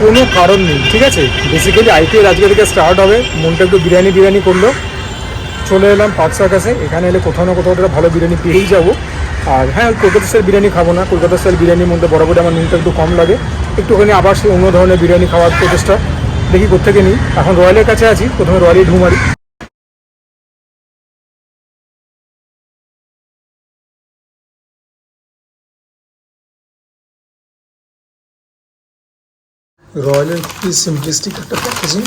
কোনো কারণ নেই, ঠিক আছে। বেসিক্যালি আইপিএল আজকে থেকে স্টার্ট হবে, মনটা একটু বিরিয়ানি করলো। চলে এলাম পার্ক সার্কাসে। এখানে এলে কোথাও না কোথাও একটা ভালো বিরিয়ানি পেয়েই যাবো। আর হ্যাঁ, কলকাতা স্টাইল বিরিয়ানি খাবো না, কলকাতা স্টাইল বিরিয়ানির মধ্যে বরাবরই আমার নুনটা একটু কম লাগে। একটুখানি আবার সেই অন্য ধরনের বিরিয়ানি খাওয়ার প্রচেষ্টা দেখি কোত্থেকে নিই। এখন রয়্যালের কাছে আছি, প্রথমে রয়্যালে ঢু মারি। রয়্যালের কি সিম্পলিস্টিক একটা প্যাকেজিং।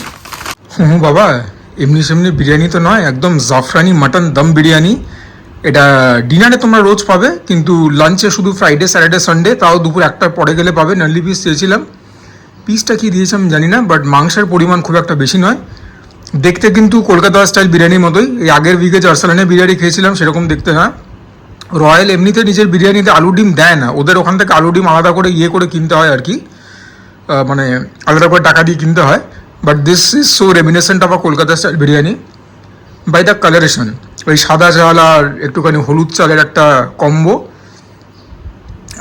হুম বাবা, এমনি সেমনি বিরিয়ানি তো নয়, একদম জাফরানি মাটন দম বিরিয়ানি। এটা ডিনারে তোমরা রোজ পাবে, কিন্তু লাঞ্চে শুধু ফ্রাইডে স্যাটারডে সানডে, তাও দুপুর 1টার পরে গেলে পাবে। নার্লি পিস চেয়েছিলাম, পিসটা কি দিয়েছে আমি জানি না, বাট মাংসের পরিমাণ খুব একটা বেশি নয়। দেখতে কিন্তু কলকাতা স্টাইল বিরিয়ানির মতোই। এই আগের উইকে আর্সালানে বিরিয়ানি খেয়েছিলাম সেরকম দেখতে না। রয়্যাল এমনিতে নিজের বিরিয়ানিতে আলু ডিম দেয় না, ওদের ওখান থেকে আলু ডিম আলাদা করে করে কিনতে হয় আর কি, মানে আলাদা করে টাকা দিয়ে কিনতে হয়। But this is so reminiscent of a Kolkata style biryani by the colouration. ওই সাদা চাল আর একটুখানি হলুদ চালের একটা কম্বো।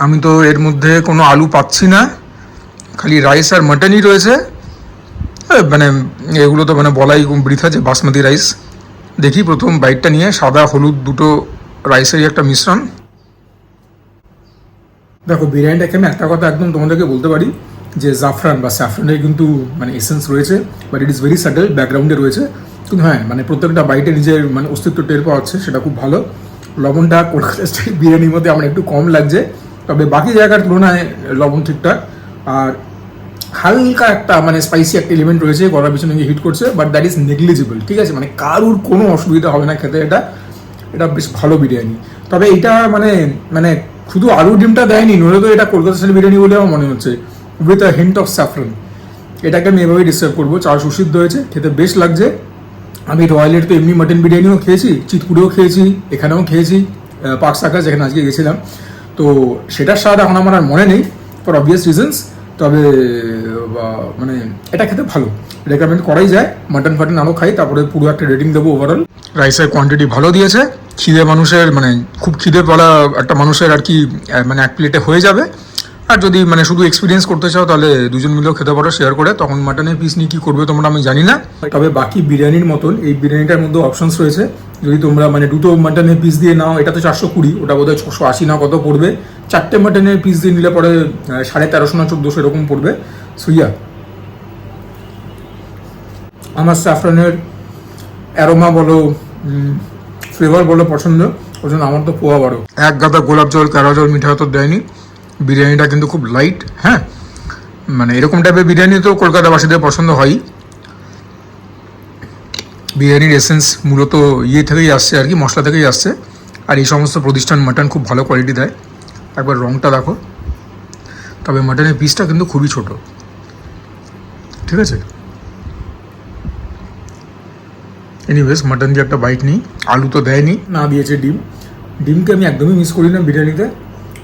আমি তো এর মধ্যে কোনো আলু পাচ্ছি না, খালি রাইস আর মাটনই রয়েছে। মানে এগুলো তো মানে বলাই বৃথা যে বাসমতি রাইস। দেখি প্রথম বাইটটা নিয়ে, সাদা হলুদ দুটো রাইসেরই একটা মিশ্রণ। দেখো, বিরিয়ানিটা খেয়ে আমি একটা কথা একদম তোমাদেরকে বলতে পারি যে জাফরান বা স্যাফরানের কিন্তু মানে এসেন্স রয়েছে, but it is very subtle, ব্যাকগ্রাউন্ডে রয়েছে। কিন্তু হ্যাঁ, মানে প্রত্যেকটা বাইটে নিজের মানে অস্তিত্ব টের পাওয়া হচ্ছে, সেটা খুব ভালো। লবণটা কলকাতা স্টাইল বিরিয়ানির মধ্যে আমার একটু কম লাগছে, তবে বাকি জায়গার তুলনায় লবণ ঠিকঠাক। আর হালকা একটা মানে স্পাইসি একটা এলিমেন্ট রয়েছে, গলার পিছনে গিয়ে হিট করছে, বাট দ্যাট ইজ নেগলিজিবল, ঠিক আছে। মানে কারুর কোনো অসুবিধা হবে না খেতে, এটা বেশ ভালো বিরিয়ানি। তবে এটা মানে মানে শুধু আলু ডিমটা দেয়নি, নইলে তো এটা কলকাতা স্টাইল বিরিয়ানি বলে আমার মনে হচ্ছে, with a hint of saffron. এটাকে আমি এভাবেই ডিসক্রাইব করবো। চাল সুসিদ্ধ হয়েছে, খেতে বেশ লাগছে। আমি রয়্যালের তো এমনি মাটন বিরিয়ানিও খেয়েছি, চিতপুরেও খেয়েছি, এখানেও খেয়েছি, পার্ক সার্কাস যেখানে আজকে গেছিলাম। তো সেটার স্বাদ এখন আমার আর মনে নেই ফর অবভিয়াস রিজনস। তবে মানে এটা খেতে ভালো, রেকমেন্ড করাই যায়। মাটন ফাটন আরও খাই, তারপরে পুরো একটা রেটিং দেবো ওভারঅল। রাইসের কোয়ান্টিটি ভালো দিয়েছে, খিদে মানুষের মানে খুব খিদে পালা একটা মানুষের আর কি মানে এক প্লেটে হয়ে যাবে। আর যদি মানে শুধু এক্সপিরিয়েন্স করতে চাও তাহলে দুজন মিলেও খেতে পারো শেয়ার করে। তখন মাটনের পিস নিয়ে কী করবে তোমরা আমি জানি না, তবে বাকি বিরিয়ানির মতন এই বিরিয়ানিটার মধ্যে অপশনস রয়েছে। যদি তোমরা মানে দুটো মাটনের পিস দিয়ে নাও, এটা তো 420, ওটা বোধহয় 680 না কত পড়বে। 4টে মাটনের পিস দিয়ে নিলে পরে 1350 না 1400 এরকম পড়বে। সুইয়া আমার স্যাফরানের অ্যারোমা বলো, ফ্লেভার বলো পছন্দ, ওই জন্য আমার তো পোয়া বড়। এক গাদা গোলাপ জল কারা জল মিঠা তো দেয়নি। বিরিয়ানিটা কিন্তু খুব লাইট। হ্যাঁ, মানে এরকম টাইপের বিরিয়ানি তো কলকাতাবাসীদের পছন্দ হয়। বিরিয়ানির এসেন্স মূলত থেকেই আসছে আর কি, মশলা থেকেই আসছে। আর এই সমস্ত প্রতিষ্ঠান মাটন খুব ভালো কোয়ালিটি দেয়। একবার রঙটা দেখো। তবে মাটনের পিসটা কিন্তু খুবই ছোট, ঠিক আছে। এনিওয়েজ, মাটন দিয়ে একটা বাইট নিই। আলু তো দেয়নি, না দিয়েছে ডিম। ডিমকে আমি একদমই মিস করি না বিরিয়ানিতে,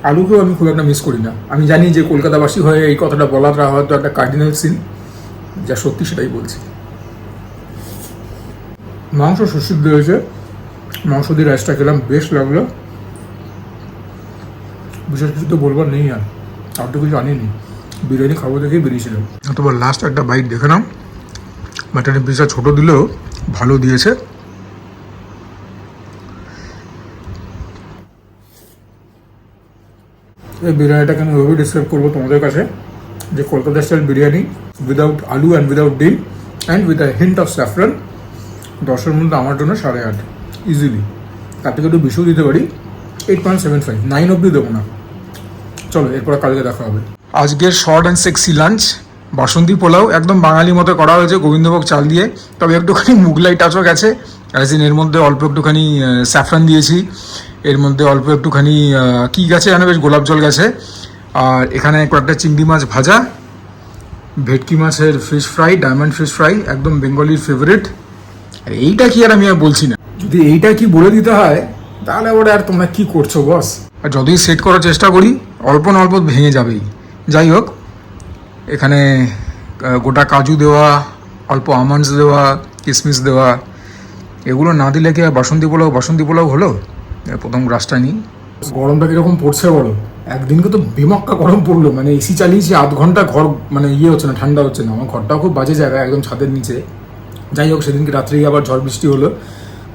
আলুকেও আমি খুব একটা মিস করি না। আমি জানি যে কলকাতাবাসী হয়ে এই কথাটা বলাটা হয়তো একটা কার্ডিনাল সিন, যা সত্যি সেটাই বলছি। মাংস সুসিদ্ধ হয়েছে, মাংস দিয়ে রাইসটা খেলাম, বেশ লাগলো। বিশেষ কিছু তো বলবার নেই, আর তো কিছু আনিনি, বিরিয়ানি খাবো দেখেই বেরিয়েছিলাম। অথবা লাস্ট একটা বাইট দেখে নাও। মাটনের পিসটা ছোটো দিলেও ভালো দিয়েছে। এই বিরিয়ানিটাকে আমি ওইভাবে ডিসক্রাইব করবো তোমাদের কাছে যে Kolkata style biryani without aloo and without dim and with a hint of saffron. 10-এর মধ্যে আমার জন্য 8.5 ইজিলি। তার থেকে একটু বেশিও দিতে পারি, 8.75, 9 অব্দি দেবো না। চলো, এরপর কালকে দেখা হবে। আজকের শর্ট অ্যান্ড সেক্সি লাঞ্চ বাসন্তী পোলাও, একদম বাঙালি মতো করা হয়েছে গোবিন্দভোগ চাল দিয়ে। তবে একটুখানি মুগলাই টাচও গেছে, এর মধ্যে অল্প একটুখানি স্যাফরান দিয়েছি, এর মধ্যে অল্প একটুখানি কী গেছে জানো, বেশ গোলাপ জল গেছে। আর এখানে কয়েকটা চিংড়ি মাছ ভাজা, ভেটকি মাছের fish fry, diamond fish fry, একদম বেঙ্গলির ফেভারিট। আর এইটা কি আর আমি আর বলছি না, যদি এইটা কি বলে দিতে হয় তাহলে ওটা আর তোমরা কি করছো বস। আর যতই সেট করার চেষ্টা করি অল্প না অল্প ভেঙে যাবেই। যাই হোক, এখানে গোটা কাজু দেওয়া, অল্প আমন্ডস দেওয়া, কিশমিশ দেওয়া, এগুলো না দিলে কি আর বাসন্তী পোলাও হলো। প্রথম গ্রাসটা নিই। গরমটা কীরকম পড়ছে বলো। একদিনকে তো বেমক্কা গরম পড়লো, মানে এসি চালিয়েছি আধ ঘন্টা, ঘর মানে ইয়ে হচ্ছে না, ঠান্ডা হচ্ছে না। আমার ঘরটাও খুব বাজে জায়গা, একদম ছাদের নিচে। যাই হোক, সেদিনকে রাত্রেই আবার ঝড় বৃষ্টি হলো।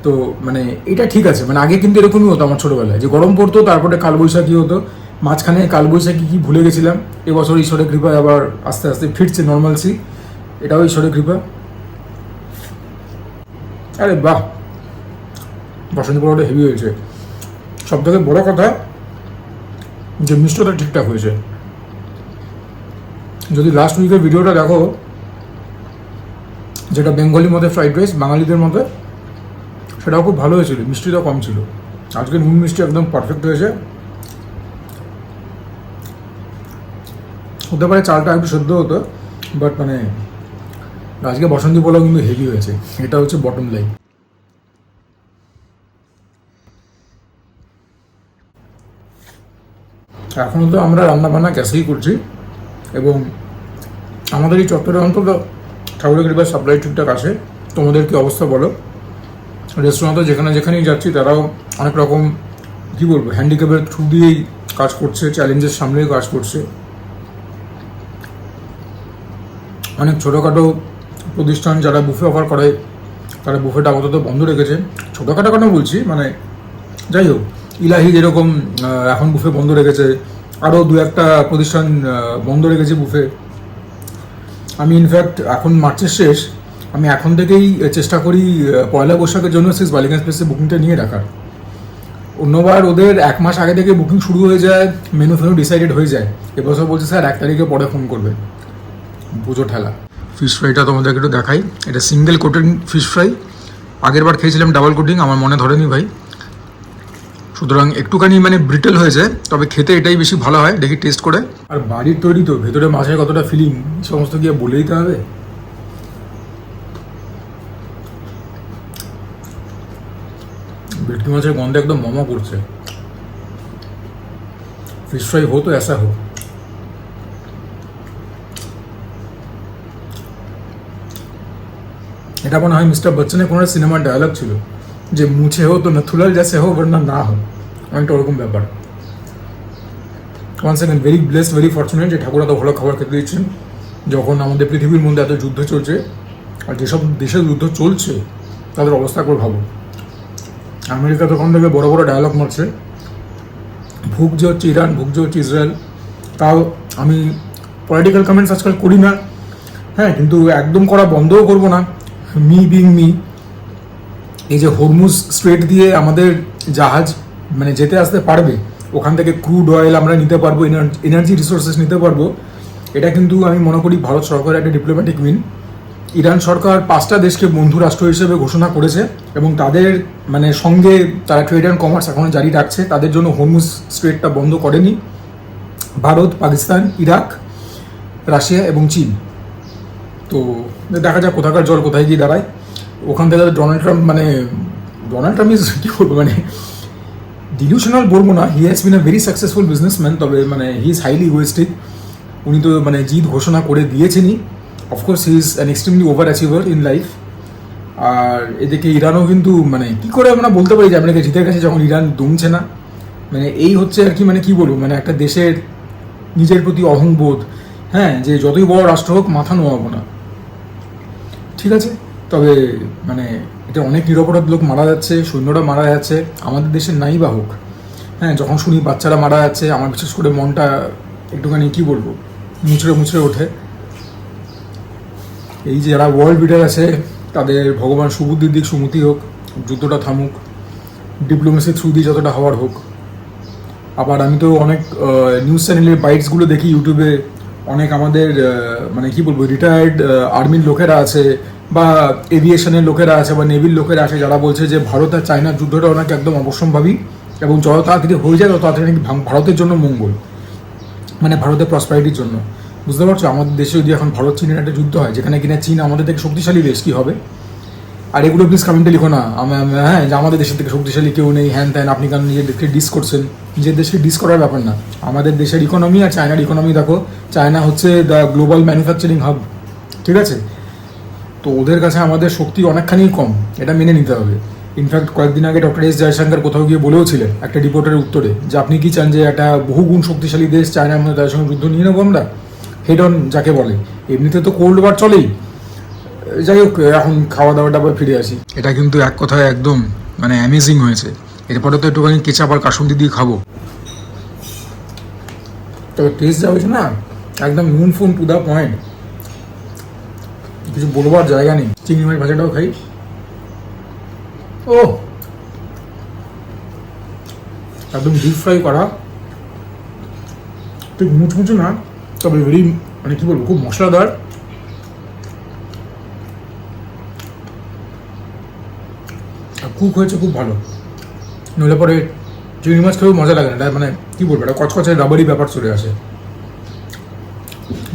তো মানে এটা ঠিক আছে, মানে আগে কিন্তু এরকমই হতো আমার ছোটোবেলায়, যে গরম পড়তো তারপরে কালবৈশাখী হতো, মাঝখানে কালবৈশাখী কি ভুলে গেছিলাম। এবছর ঈশ্বরের কৃপায় আবার আস্তে আস্তে ফিরছে নর্মালসি, এটাও ঈশ্বরের কৃপা। আরে বাহ, বসন্ত পোলাওটা হেভি হয়েছে। সব থেকে বড় কথা যে মিষ্টটা ঠিকঠাক হয়েছে। যদি লাস্ট উইকের ভিডিওটা দেখো, যেটা বেঙ্গলি মধ্যে ফ্রাইড রাইস বাঙালিদের মধ্যে, সেটাও খুব ভালো হয়েছিল, মিষ্টিটা কম ছিল। আজকে নুন মিষ্টি একদম পারফেক্ট হয়েছে। হতে পারে চালটা একটু সেদ্ধ হতো, বাট মানে আজকে বসন্তী পোলাও কিন্তু হেভি হয়েছে, এটা হচ্ছে বটম লাইন। এখন তো আমরা রান্নাবান্না গ্যাসেই করছি, এবং আমাদের এই চত্বরে অন্তত ঠাকুরের কৃপার সাপ্লাই ঠিকঠাক আসে। তোমাদের কি অবস্থা বলো? রেস্টুরেন্টে যেখানে যেখানেই যাচ্ছি তারাও অনেক রকম কী বলবো হ্যান্ডিক্যাপের থ্রু দিয়েই কাজ করছে, চ্যালেঞ্জের সামনেই কাজ করছে। অনেক ছোটোখাটো প্রতিষ্ঠান যারা বুফে অফার করে, তারা বুফেটা আপাতত বন্ধ রেখেছে। ছোটোখাটো কেন বলছি, মানে যাই হোক, ইলাহি যেরকম এখন বুফে বন্ধ রেখেছে, আরও দু একটা প্রতিষ্ঠান বন্ধ রেখেছে বুফে। আমি ইনফ্যাক্ট এখন মার্চের শেষ, আমি এখন থেকেই চেষ্টা করি পয়লা বৈশাখের জন্য সিক্স বালিগঞ্জ প্লেসে বুকিংটা নিয়ে রাখার। অন্যবার ওদের 1 মাস আগে থেকে বুকিং শুরু হয়ে যায়, মেনু ফেনু ডিসাইডেড হয়ে যায়। এবছর বলছে স্যার 1 তারিখে পরে ফোন করবে। পুজো ঠেলা। ফিশ ফ্রাইটা তোমাদেরকে একটু দেখাই, এটা সিঙ্গেল কোটিং ফিশ ফ্রাই। আগের বার খেয়েছিলাম ডাবল কোটিং, আমার মনে ধরেনি ভাই, সুতরাং একটুখানি মানে ব্রিটেল হয়েছে, তবে খেতে এটাই বেশি ভালো হয়। দেখি টেস্ট করে। আর বাড়ির তৈরি তো, ভেতরে মাছের কতটা ফিলিং সমস্ত গিয়ে বলে দিতে হবে। ভেটকি মাছের গন্ধ একদম মমা করছে। ফিশ ফ্রাই হো তো ऐसा हो। এটা মনে হয় মিস্টার বচ্চনের কোনো সিনেমার ডায়লগ ছিল, যে মুছে হো তো নথুলাল জেসে হো বরনা না হো, অনেকটা ওরকম ব্যাপার। One second, very blessed, very fortunate যে ঠাকুর এত ভালো খাবার খেতে দিচ্ছেন যখন আমাদের পৃথিবীর মধ্যে এত যুদ্ধ চলছে। আর যেসব দেশে যুদ্ধ চলছে তাদের অবস্থা করে ভাবো। আমেরিকা তখন থেকে বড় বড় ডায়লগ মারছে, ভুগছে হচ্ছে ইরান, ভুগছে হচ্ছে ইসরায়েল। তাও আমি পলিটিক্যাল কমেন্টস আজকাল করি না, হ্যাঁ, কিন্তু একদম করা বন্ধও করবো না। মি বিং মি, এই যে হরমুজ স্ট্রেট দিয়ে আমাদের জাহাজ মানে যেতে আসতে পারবে, ওখান থেকে ক্রুড অয়েল আমরা নিতে পারবো, এনার্জি রিসোর্সেস নিতে পারবো, এটা কিন্তু আমি মনে করি ভারত সরকারের একটা ডিপ্লোম্যাটিক উইন। ইরান সরকার 5টা দেশকে বন্ধু রাষ্ট্র হিসেবে ঘোষণা করেছে, এবং তাদের মানে সঙ্গে তারা ট্রেড অ্যান্ড কমার্স এখনও জারি রাখছে। তাদের জন্য হরমুজ স্ট্রেটটা বন্ধ করেনি ভারত, পাকিস্তান, ইরাক, রাশিয়া এবং চীন। তো দেখা যাক কোথাকার জল কোথায় গিয়ে দাঁড়ায়। ওখান থেকে ডোনাল্ড ট্রাম্প ইজ কী বলবো, মানে ডিলিউশনাল বলবো না, he has been a very successful businessman, তবে মানে হি ইজ হাইলি ইগোয়েস্টিক। উনি তো মানে জিত ঘোষণা করে দিয়েছেনই। Of course he is an extremely over achiever in life. আর এদিকে ইরানও কিন্তু মানে কী করে আমরা বলতে পারি যে আমেরিকা জিতে গেছে যখন ইরান দমছে না। মানে এই হচ্ছে আর কি, মানে কী বলবো, মানে একটা দেশের নিজের প্রতি অহংবোধ, হ্যাঁ, যে যতই বড় রাষ্ট্র হোক মাথা নোয়াবো না। ঠিক আছে, তবে মানে এটা অনেক নিরপরাধ লোক মারা যাচ্ছে, সৈন্যরা মারা যাচ্ছে, আমাদের দেশের নাই বা হোক। হ্যাঁ, যখন শুনি বাচ্চারা মারা যাচ্ছে, আমার বিশেষ করে মনটা একটুখানি কী বলবো মুচড়ে মুচড়ে ওঠে। এই যে যারা ওয়ার্ল্ড লিডার আছে তাদের ভগবান সুবুদ্ধির দিক সুমতি হোক, যুদ্ধটা থামুক, ডিপ্লোমেসি থ্রু দিয়ে যতটা হওয়ার হোক। আবার আমি তো অনেক নিউজ চ্যানেলের বাইটসগুলো দেখি ইউটিউবে, অনেক আমাদের মানে কী বলবো রিটায়ার্ড আর্মির লোকেরা আছে, বা এভিয়েশনের লোকেরা আছে, বা নেভির লোকেরা আছে, যারা বলছে যে ভারত আর চায়নার যুদ্ধটা ওনাকে একদম অবশ্যম্ভাবী, এবং যত তাড়াতাড়ি হয়ে যায় তত তাড়াতাড়ি নাকি ভারতের জন্য মঙ্গল, মানে ভারতের প্রসপারিটির জন্য। বুঝতে পারছো, আমাদের দেশে যদি এখন ভারত চীনের একটা যুদ্ধ হয়, যেখানে কিনা চীন আমাদের থেকে শক্তিশালী দেশ, কী হবে? আর এগুলো প্লিজ কমেন্টে লিখো না হ্যাঁ, যে আমাদের দেশের থেকে শক্তিশালী কেউ নেই, হ্যান ত্যান, আপনি কেন নিজের দেশকে ডিস করছেন। নিজের দেশকে ডিস করার ব্যাপার না। আমাদের দেশের ইকোনমি আর চায়নার ইকোনমি দেখো, চায়না হচ্ছে দ্য গ্লোবাল ম্যানুফ্যাকচারিং হাব, ঠিক আছে? তো ওদের কাছে আমাদের শক্তি অনেকখানি কম, এটা মেনে নিতে হবে। ইনফ্যাক্ট কয়েকদিন আগে ডক্টর এস জয়শঙ্কর কোথাও গিয়ে বলেও ছিলেন একটা রিপোর্টের উত্তরে যে আপনি কি চান যে একটা বহুগুণ শক্তিশালী দেশ চায়নার মধ্যে তাদের সঙ্গে যুদ্ধ নিয়ে নেবো আমরা, হেড অন যাকে বলে। এমনিতে তো কোল্ড ওয়ার চলেই। যাই হোক, এখন খাওয়া দাওয়াটা আবার ফিরে আসি। এটা কিন্তু এক কথায় একদম মানে অ্যামেজিং হয়েছে। এরপরে তো একটুখানি কেচাপ আর কাসুন্দি দিয়ে খাবো। তবে টেস্ট যা হয়েছে না, একদম নুন ফুন টু দ্য পয়েন্ট, কিছু বলবার জায়গা নেই। চিংড়ি মাছ ভাজাটাও খাই। ও একদম ডিপ ফ্রাই করা, ঠিক মুচমুচে না, তবে ভেরি মানে কি বলবো, খুব মশলাদার। কুক হয়েছে খুব ভালো, নইলে পরে চিংড়ি মাছ খেয়েও মজা লাগে না। এটা মানে কি বলবো, এটা কচকচে রাবারি ব্যাপার চলে আসে।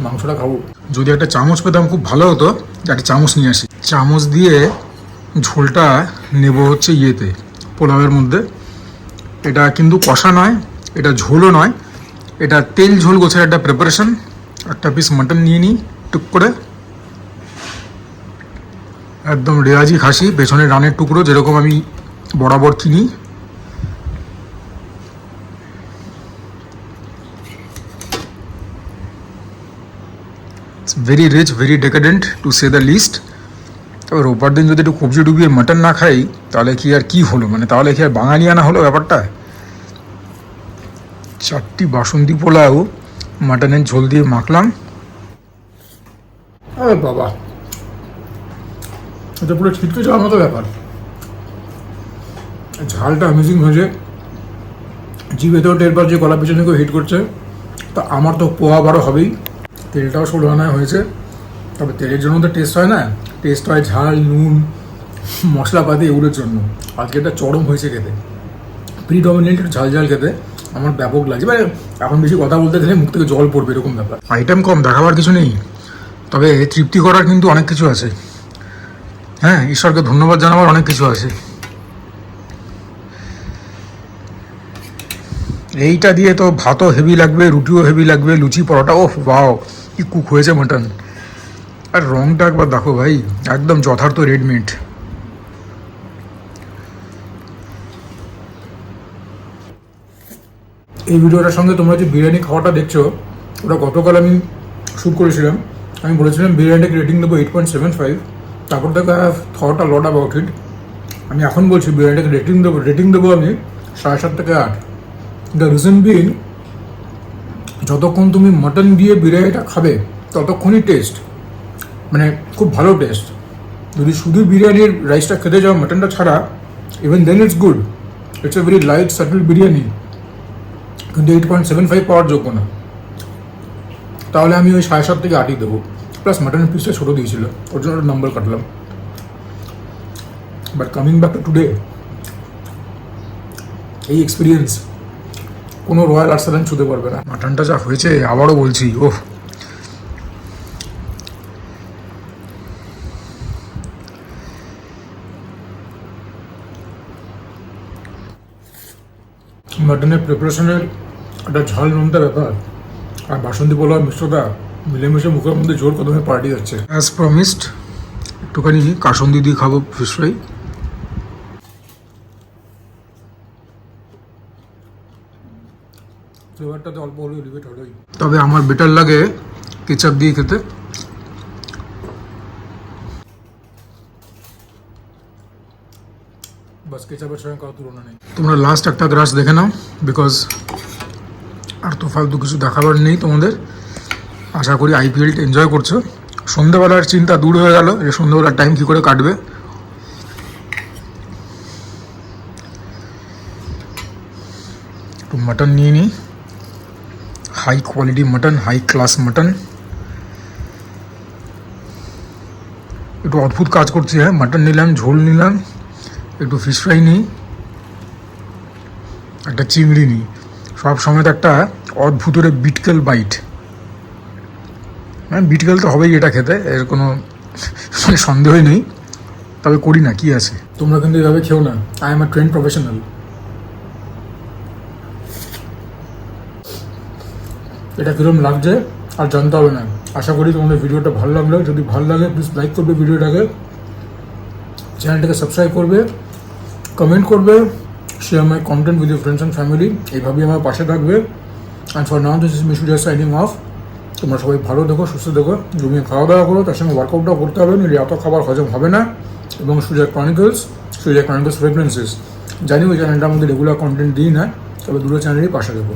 মাংসটা খাবো। যদি একটা চামচ পেতাম খুব ভালো হতো, একটা চামচ নিয়ে আসি। চামচ দিয়ে ঝোলটা নেব হচ্ছে ইয়েতে, পোলাওয়ের মধ্যে। এটা কিন্তু কষা নয়, এটা ঝোলও নয়, এটা তেল ঝোল গোছের একটা প্রিপারেশন। একটা পিস মাটন নিয়ে নিই টুক করে, একদম রেয়াজি খাসি, পেছনে রানের টুকরো যেরকম আমি বরাবর কিনি। Very rich, very decadent to say the least. তবে রোববার দিন যদি একটু কবজি ডুবিয়ে মাটন না খাই তাহলে কি আর কি হলো, মানে তাহলে কি আর বাঙালিয়ানা হলো ব্যাপারটা। 4টি বাসন্তী পোলাও মাটনের ঝোল দিয়ে মাখলাম। আরে বাবা, এটা পুরো ছিটকে যাওয়ার মতো ব্যাপার। ঝালটা অ্যামেজিং হয়েছে, জিভেতেও টের পাচ্ছে, গলা পিছনে কেউ হিট করছে। তা আমার তো পোয়া বারো হবেই। তেলটাও 16 আনা হয়েছে। তবে তেলের জন্য তো টেস্ট হয় না, টেস্ট হয় ঝাল, নুন, মশলাপাতি এগুলোর জন্য। আজকে এটা চরম হয়েছে খেতে, প্রিডমিনেন্ট ঝাল ঝাল খেতে আমার ব্যাপক লাগছে। মানে এখন বেশি কথা বলতে গেলে মুখ থেকে জল পড়বে এরকম ব্যাপার। আইটেম কম, দেখাবার কিছু নেই, তবে তৃপ্তি করার কিন্তু অনেক কিছু আছে। হ্যাঁ, ঈশ্বরকে ধন্যবাদ জানাবার অনেক কিছু আছে। এইটা দিয়ে তো ভাতও হেভি লাগবে, রুটিও হেভি লাগবে, লুচি পরোটা। ওহ বাও, কি কুক হয়েছে মাটন। আর রংটা একবার দেখো ভাই, একদম যথার্থ রেড মিট। এই ভিডিওটার সঙ্গে তোমরা যে বিরিয়ানি খাওয়াটা দেখছো, ওটা গতকাল আমি শ্যুট করেছিলাম। আমি বলেছিলাম বিরিয়ানিটাকে রেটিং দেবো 8.75। তারপর থেকে thought a lot about it. আমি এখন বলছি বিরিয়ানিটাকে রেটিং দেবো আমি 7.5 থেকে 8। দ্য রিজন বিং, যতক্ষণ তুমি মাটন দিয়ে বিরিয়ানিটা খাবে ততক্ষণই টেস্ট, মানে খুব ভালো টেস্ট। যদি শুধু বিরিয়ানির রাইসটা খেতে যাও মাটনটা ছাড়া, even then it's good, it's a very light subtle biryani, কিন্তু 8.75 পাওয়ার যোগ্য না। তাহলে আমি ওই 7.5 থেকে 8ই দেবো। প্লাস মাটনের পিসটা ছোটো দিয়েছিল, ওর জন্য নাম্বার কাটলাম। But coming back to today, এই এক্সপিরিয়েন্স কোনো রয়্যাল আর্সেনাল ছুতে পারবে না। মাটনটা যা হয়েছে, আবারও বলছি, ওহ মাটনের প্রিপারেশনের একটা ঝাল নুনটা ব্যাপার, আর বাসন্তী পোলাও মিশ্রতা মিলেমিশে মুখের মধ্যে জোর কদমে পাল্টে যাচ্ছে। অ্যাজ প্রমিসড, একটুখানি কাসুন্দি দিয়ে খাবো ফিশ ফ্রাই। ফ্লেভারটাতে অল্প হলেও এলিভেট হলোই। তবে আমার বেটার লাগে কেচাপ দিয়ে খেতে। বাস কেচাপের সঙ্গে কারো তুলনা নেই। তোমরা লাস্ট একটা গ্রাস দেখে নাও, বিকজ আর তো ফালতু কিছু দেখাবার নেই তোমাদের। আশা করি আইপিএলটা এনজয় করছো। সন্ধ্যেবেলার চিন্তা দূর হয়ে গেল, যে সন্ধ্যেবেলার টাইম কী করে কাটবে। একটু মাটন নিয়ে নিই, high quality mutton, high class mutton. একটু অদ্ভুত কাজ করছি। হ্যাঁ, মাটন নিলাম, ঝোল নিলাম, একটু ফিশ ফ্রাই নিই, একটা চিংড়ি নিই, সব সময় একটা অদ্ভুতরে বিটকেল বাইট। হ্যাঁ, বিটকেল তো হবেই এটা খেতে, এর কোনো সন্দেহই নেই। তবে করি না, কি আছে। তোমরা কিন্তু এভাবে খেও না, I am a trend professional. এটা কীরকম লাগছে আর জানতে হবে না। আশা করি তোমাদের ভিডিওটা ভালো লাগলো। যদি ভালো লাগে প্লিজ লাইক করবে ভিডিওটাকে, চ্যানেলটাকে সাবস্ক্রাইব করবে, কমেন্ট করবে, share my content with your friends and family. এইভাবেই আমার পাশে থাকবে। And for now this is Mishuja signing off. তোমরা সবাই ভালো দেখো, সুস্থ দেখো, জমিয়ে খাওয়া দাওয়া করো, তার সঙ্গে ওয়ার্কআউটটাও করতে হবে, নিলে এত খাবার হজম হবে না। এবং সুজা ক্রনিকলস ফ্রেগনেন্সেস, জানি ওই চ্যানেলটার মধ্যে রেগুলার কন্টেন্ট দিই না, তবে দুটো চ্যানেলই পাশে দেবো।